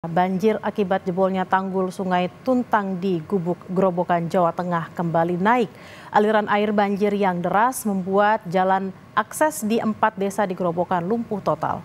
Banjir akibat jebolnya tanggul Sungai Tuntang di Gubuk Grobogan, Jawa Tengah kembali naik. Aliran air banjir yang deras membuat jalan akses di 4 desa di Grobogan lumpuh total.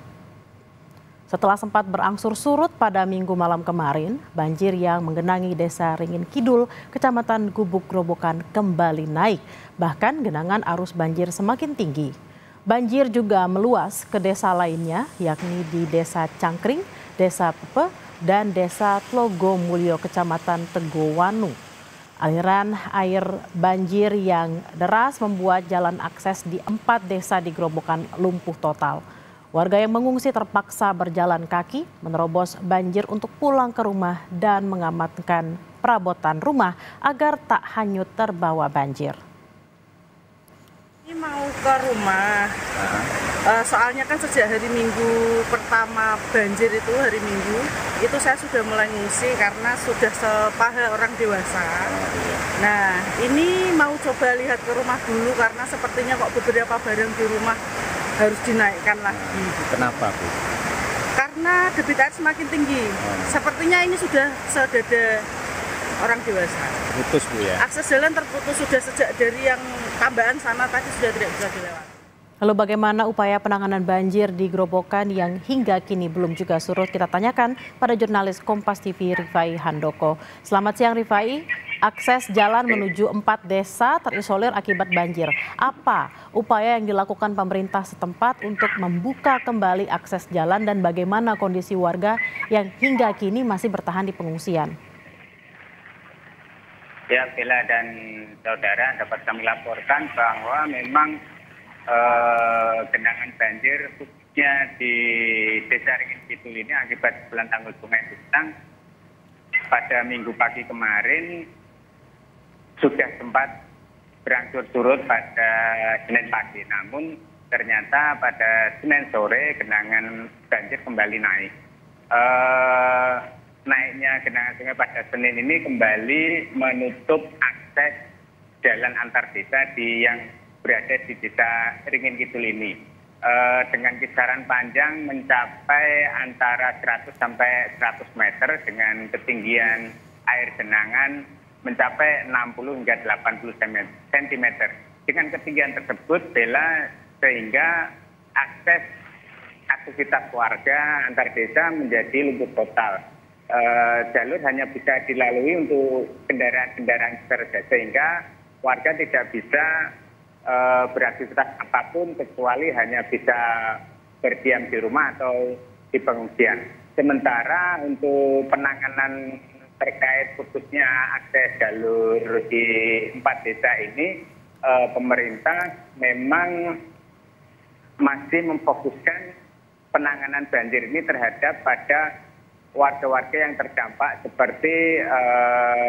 Setelah sempat berangsur surut pada Minggu malam kemarin, banjir yang menggenangi Desa Ringin Kidul, Kecamatan Gubuk Grobogan kembali naik. Bahkan genangan arus banjir semakin tinggi. Banjir juga meluas ke desa lainnya, yakni di Desa Cangkring, Desa Pepe, dan Desa Tlogomulyo, Kecamatan Tegowanu. Aliran air banjir yang deras membuat jalan akses di 4 desa di Grobogan lumpuh total. Warga yang mengungsi terpaksa berjalan kaki menerobos banjir untuk pulang ke rumah dan mengamankan perabotan rumah agar tak hanyut terbawa banjir. Ini mau ke rumah, soalnya kan sejak hari Minggu pertama banjir itu hari Minggu, itu saya sudah mulai ngungsi karena sudah sepaha orang dewasa. Nah ini mau coba lihat ke rumah dulu karena sepertinya kok beberapa barang di rumah harus dinaikkan lagi. Kenapa, Bu? Karena debit air semakin tinggi, sepertinya ini sudah sedada orang dewasa. Putus, Bu, ya? Akses jalan terputus sudah sejak dari yang tambahan sana tadi sudah tidak bisa dilewati. Lalu bagaimana upaya penanganan banjir di Grobogan yang hingga kini belum juga surut? Kita tanyakan pada jurnalis Kompas TV Rifai Handoko. Selamat siang Rifai, akses jalan menuju 4 desa terisolir akibat banjir. Apa upaya yang dilakukan pemerintah setempat untuk membuka kembali akses jalan dan bagaimana kondisi warga yang hingga kini masih bertahan di pengungsian? Ya, Bella dan saudara, dapat kami laporkan bahwa memang genangan banjir khususnya di Desa Ringin Kidul ini akibat jebolnya tanggul Sungai Tuntang pada Minggu pagi kemarin sudah sempat berangsur surut pada Senin pagi. Namun ternyata pada Senin sore genangan banjir kembali naik. Naiknya genangan sungai pada Senin ini kembali menutup akses jalan antar desa yang berada di Desa Ringin Kidul ini. Dengan kisaran panjang mencapai antara 100 sampai 100 meter dengan ketinggian air genangan mencapai 60 hingga 80 cm. Dengan ketinggian tersebut, Bella, sehingga akses aktivitas warga antar desa menjadi lumpuh total. Jalur hanya bisa dilalui untuk kendaraan-kendaraan saja, sehingga warga tidak bisa beraktivitas apapun kecuali hanya bisa berdiam di rumah atau di pengungsian. Sementara untuk penanganan terkait khususnya akses jalur di 4 desa ini, pemerintah memang masih memfokuskan penanganan banjir ini terhadap pada warga-warga yang terdampak seperti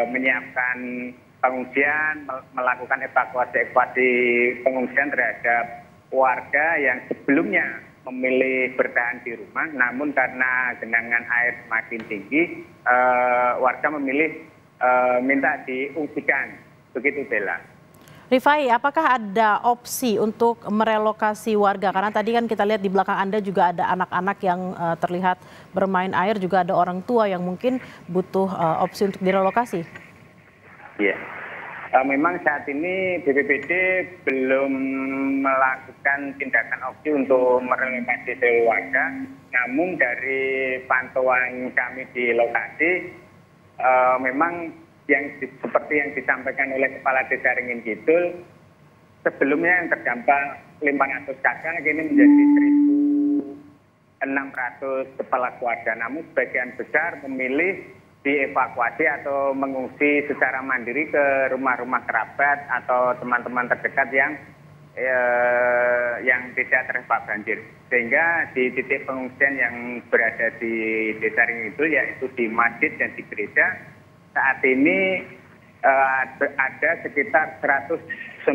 menyiapkan pengungsian, melakukan evakuasi pengungsian terhadap warga yang sebelumnya memilih bertahan di rumah, namun karena genangan air semakin tinggi, warga memilih minta diungsikan. Begitu, Bella. Rifai, apakah ada opsi untuk merelokasi warga? Karena tadi kan kita lihat di belakang Anda juga ada anak-anak yang terlihat bermain air, juga ada orang tua yang mungkin butuh opsi untuk direlokasi. Iya, memang saat ini BPBD belum melakukan tindakan opsi untuk merelokasi seluruh warga. Namun dari pantauan kami di lokasi, memang seperti yang disampaikan oleh Kepala Desa Ringin Kidul, sebelumnya yang terdampak 500 kakak kini menjadi 1.600 kepala keluarga. Namun sebagian besar memilih dievakuasi atau mengungsi secara mandiri ke rumah-rumah kerabat atau teman-teman terdekat yang tidak terjebak banjir. Sehingga di titik pengungsian yang berada di Desa Ringin Kidul, yaitu di masjid dan di gereja, saat ini ada sekitar 198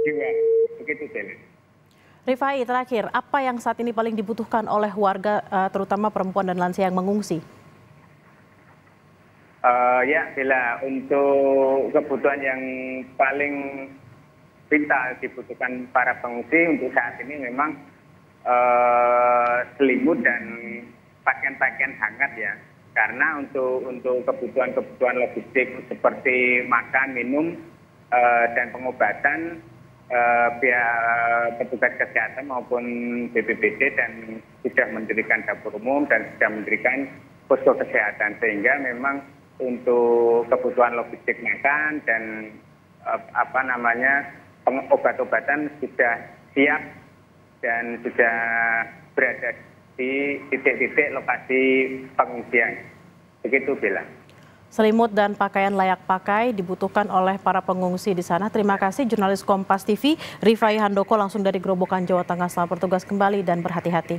jiwa. Begitu, Bella. Rifai, terakhir, apa yang saat ini paling dibutuhkan oleh warga, terutama perempuan dan lansia yang mengungsi? Ya, Bella, untuk kebutuhan yang paling vital dibutuhkan para pengungsi untuk saat ini memang selimut dan pakaian-pakaian hangat ya. Karena untuk kebutuhan logistik seperti makan, minum, dan pengobatan, pihak petugas kesehatan maupun BPBD dan sudah mendirikan dapur umum dan sudah mendirikan posko kesehatan, sehingga memang untuk kebutuhan logistik makan dan obat-obatan sudah siap dan sudah berada di titik-titik lokasi pengungsian. Begitu, Bella. Selimut dan pakaian layak pakai dibutuhkan oleh para pengungsi di sana. Terima kasih jurnalis Kompas TV Rifai Handoko langsung dari Grobogan, Jawa Tengah. Selamat bertugas kembali dan berhati-hati.